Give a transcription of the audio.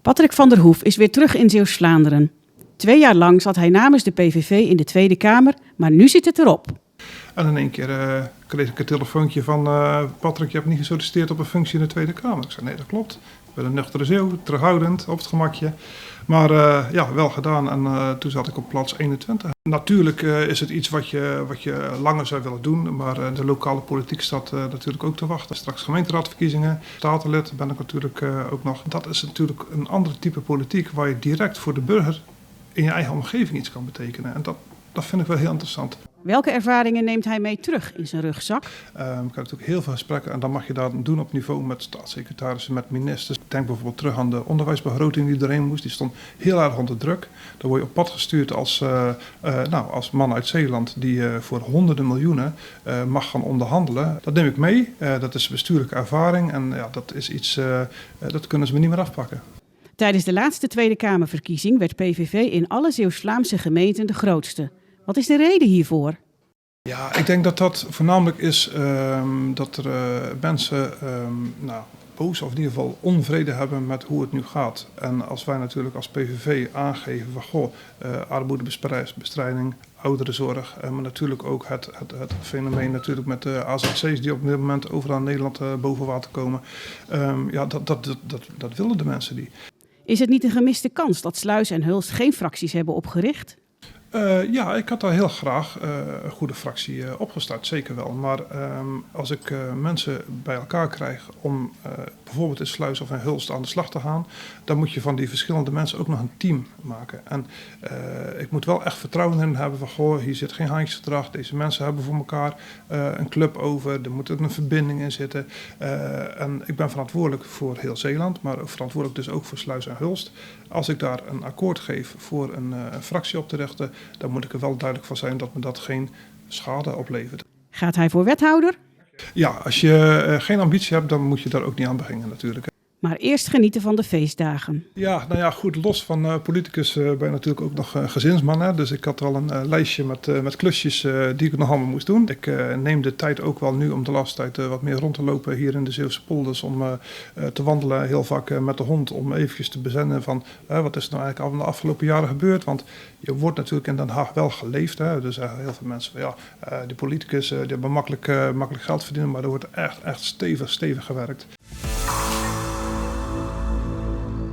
Patrick van der Hoef is weer terug in Zeeuws-Vlaanderen. 2 jaar lang zat hij namens de PVV in de Tweede Kamer, maar nu zit het erop. En in één keer kreeg ik een telefoontje van Patrick, je hebt niet gesolliciteerd op een functie in de Tweede Kamer. Ik zei, nee, dat klopt. Ik ben een nuchtere Zeeuw, terughoudend, op het gemakje. Maar ja, wel gedaan en toen zat ik op plaats 21. Natuurlijk is het iets wat je langer zou willen doen, maar de lokale politiek staat natuurlijk ook te wachten. Straks gemeenteraadverkiezingen, statenlid ben ik natuurlijk ook nog. Dat is natuurlijk een ander type politiek waar je direct voor de burger in je eigen omgeving iets kan betekenen. En dat vind ik wel heel interessant. Welke ervaringen neemt hij mee terug in zijn rugzak? Ik heb natuurlijk heel veel gesprekken en dan mag je dat doen op niveau met staatssecretarissen, met ministers. Ik denk bijvoorbeeld terug aan de onderwijsbegroting die erin moest. Die stond heel erg onder druk. Dan word je op pad gestuurd als man uit Zeeland die voor honderden miljoenen mag gaan onderhandelen. Dat neem ik mee. Dat is bestuurlijke ervaring en ja, dat is iets, dat kunnen ze me niet meer afpakken. Tijdens de laatste Tweede Kamerverkiezing werd PVV in alle Zeeuws-Vlaamse gemeenten de grootste. Wat is de reden hiervoor? Ja, ik denk dat dat voornamelijk is dat er mensen boos of in ieder geval onvrede hebben met hoe het nu gaat. En als wij natuurlijk als PVV aangeven van armoedebestrijding, ouderenzorg, maar natuurlijk ook het fenomeen natuurlijk met de AZC's die op dit moment overal in Nederland boven water komen. Dat willen de mensen niet. Is het niet een gemiste kans dat Sluis en Hulst geen fracties hebben opgericht? Ja, ik had daar heel graag een goede fractie opgestart, zeker wel. Maar als ik mensen bij elkaar krijg om bijvoorbeeld in Sluis of in Hulst aan de slag te gaan, dan moet je van die verschillende mensen ook nog een team maken. En ik moet wel echt vertrouwen in hebben van, hier zit geen handjesverdrag, deze mensen hebben voor elkaar een club over, er moet een verbinding in zitten. En ik ben verantwoordelijk voor heel Zeeland, maar ook verantwoordelijk dus ook voor Sluis en Hulst. Als ik daar een akkoord geef voor een fractie op te richten, dan moet ik er wel duidelijk van zijn dat me dat geen schade oplevert. Gaat hij voor wethouder? Ja, als je geen ambitie hebt, dan moet je daar ook niet aan beginnen natuurlijk. Maar eerst genieten van de feestdagen. Ja, nou ja, goed, los van politicus ben je natuurlijk ook nog gezinsman. Hè? Dus ik had al een lijstje met klusjes die ik nog allemaal moest doen. Ik neem de tijd ook wel nu om de laatste tijd wat meer rond te lopen hier in de Zeeuwse polders. Om te wandelen heel vaak met de hond om eventjes te bezinnen van wat is er nou eigenlijk al de afgelopen jaren gebeurd. Want je wordt natuurlijk in Den Haag wel geleefd. Hè? Dus heel veel mensen van die politicus die hebben makkelijk geld verdienen, maar er wordt echt stevig gewerkt.